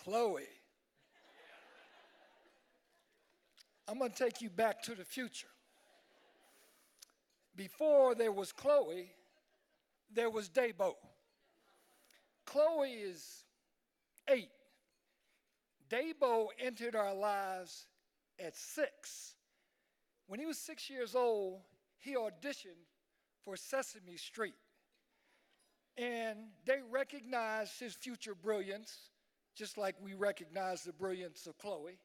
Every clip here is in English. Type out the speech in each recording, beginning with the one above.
Chloe. I'm going to take you back to the future. Before there was Chloe, there was Dabo. Chloe is 8. Dabo entered our lives at 6. When he was 6 years old, he auditioned for Sesame Street. And they recognized his future brilliance, just like we recognize the brilliance of Chloe.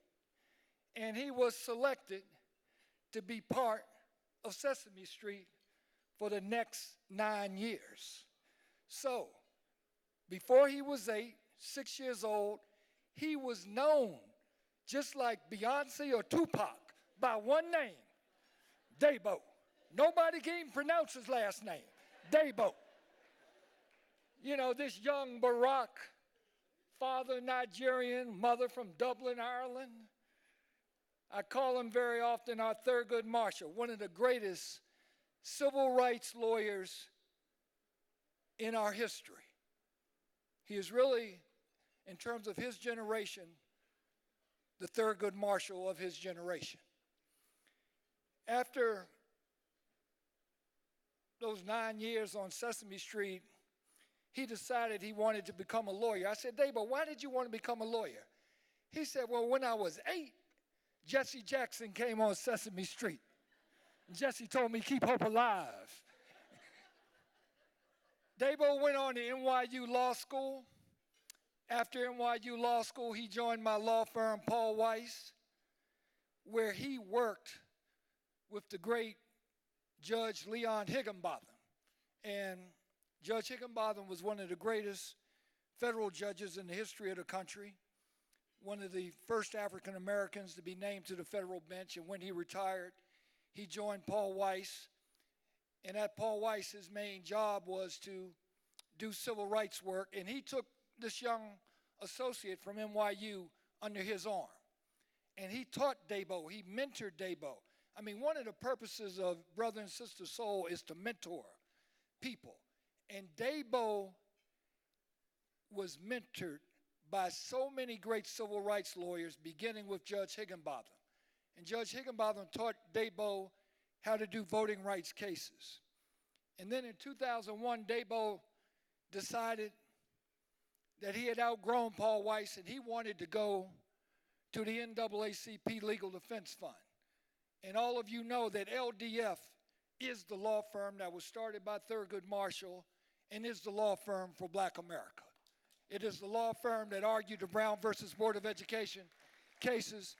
And he was selected to be part of Sesame Street for the next 9 years. So, before he was 8, 6 years old, he was known, just like Beyonce or Tupac, by one name, Dabo. Nobody can even pronounce his last name, Dabo. You know, this young Barack, father Nigerian, mother from Dublin, Ireland. I call him very often our Thurgood Marshall, one of the greatest civil rights lawyers in our history. He is really, in terms of his generation, the Thurgood Marshall of his generation. After those 9 years on Sesame Street, he decided he wanted to become a lawyer. I said, Dabo, why did you want to become a lawyer? He said, well, when I was 8, Jesse Jackson came on Sesame Street. Jesse told me, keep hope alive. Dabo went on to NYU Law School. After NYU Law School, he joined my law firm, Paul Weiss, where he worked with the great Judge Leon Higginbotham. And Judge Higginbotham was one of the greatest federal judges in the history of the country, one of the first African Americans to be named to the federal bench. And when he retired, he joined Paul Weiss. And at Paul Weiss, his main job was to do civil rights work. And he took this young associate from NYU under his arm. And he taught Dabo, he mentored Dabo. I mean, one of the purposes of Brother and Sister Soul is to mentor people. And Dabo was mentored by so many great civil rights lawyers, beginning with Judge Higginbotham. And Judge Higginbotham taught Dabo how to do voting rights cases. And then in 2001, Dabo decided that he had outgrown Paul Weiss and he wanted to go to the NAACP Legal Defense Fund. And all of you know that LDF is the law firm that was started by Thurgood Marshall and is the law firm for Black America. It is the law firm that argued the Brown versus Board of Education cases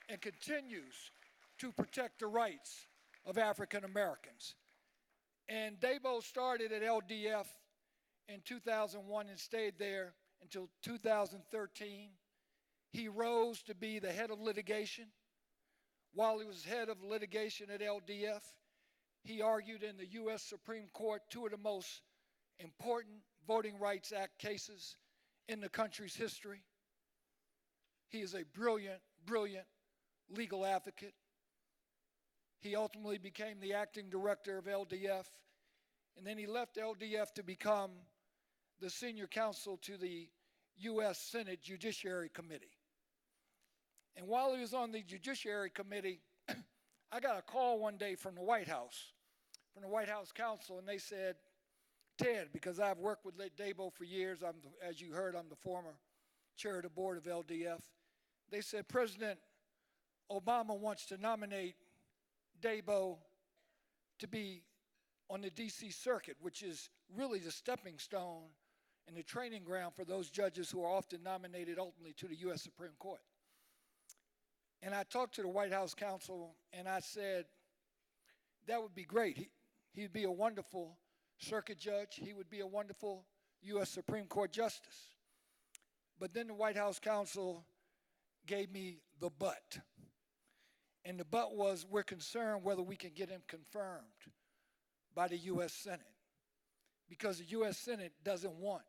and continues to protect the rights of African Americans. And Dabo started at LDF in 2001 and stayed there until 2013. He rose to be the head of litigation. While he was head of litigation at LDF, he argued in the U.S. Supreme Court 2 of the most important Voting Rights Act cases in the country's history. He is a brilliant, brilliant legal advocate. He ultimately became the acting director of LDF, and then he left LDF to become the senior counsel to the U.S. Senate Judiciary Committee. And while he was on the Judiciary Committee, I got a call one day from the White House counsel, and they said, Ted, because I've worked with Dabo for years, as you heard, I'm the former chair of the board of LDF. They said, President Obama wants to nominate Dabo to be on the D.C. Circuit, which is really the stepping stone and the training ground for those judges who are often nominated ultimately to the U.S. Supreme Court. And I talked to the White House counsel, and I said, that would be great. He'd be a wonderful circuit judge. He would be a wonderful U.S. Supreme Court justice. But then the White House counsel gave me the but. And the but was, we're concerned whether we can get him confirmed by the U.S. Senate. Because the U.S. Senate doesn't want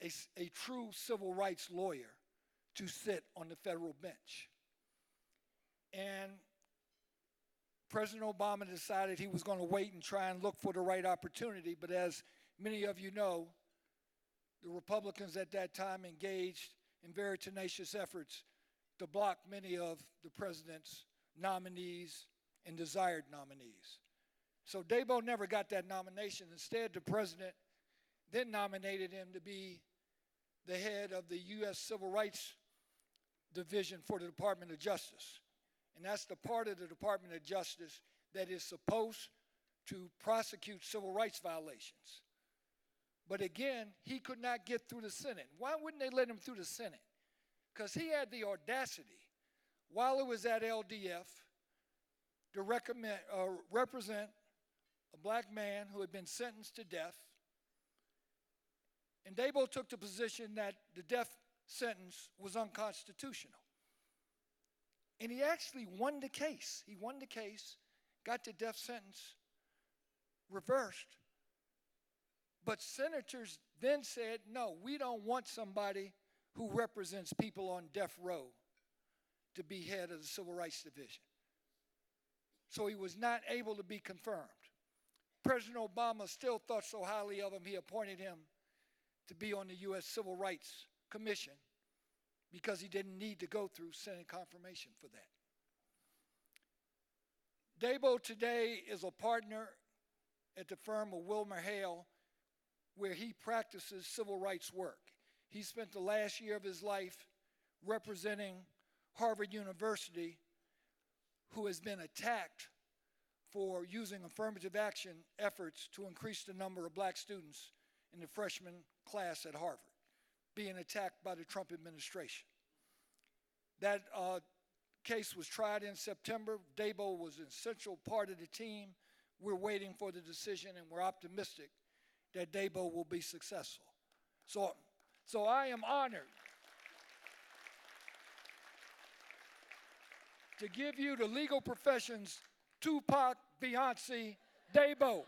a true civil rights lawyer to sit on the federal bench. And President Obama decided he was going to wait and try and look for the right opportunity, but as many of you know, the Republicans at that time engaged in very tenacious efforts to block many of the president's nominees and desired nominees. So Dabo never got that nomination. Instead, the president then nominated him to be the head of the U.S. Civil Rights Division for the Department of Justice. And that's the part of the Department of Justice that is supposed to prosecute civil rights violations. But again, he could not get through the Senate. Why wouldn't they let him through the Senate? Because he had the audacity, while he was at LDF, to represent a black man who had been sentenced to death. And Dabo took the position that the death sentence was unconstitutional. And he actually won the case. He won the case, got the death sentence reversed. But senators then said, no, we don't want somebody who represents people on death row to be head of the Civil Rights Division. So he was not able to be confirmed. President Obama still thought so highly of him, he appointed him to be on the U.S. Civil Rights Commission because he didn't need to go through Senate confirmation for that. Dabo today is a partner at the firm of Wilmer Hale, where he practices civil rights work. He spent the last year of his life representing Harvard University, who has been attacked for using affirmative action efforts to increase the number of black students in the freshman class at Harvard, being attacked by the Trump administration. That case was tried in September. Dabo was an essential part of the team. We're waiting for the decision, and we're optimistic that Dabo will be successful. So I am honored to give you the legal profession's Tupac, Beyonce, Dabo.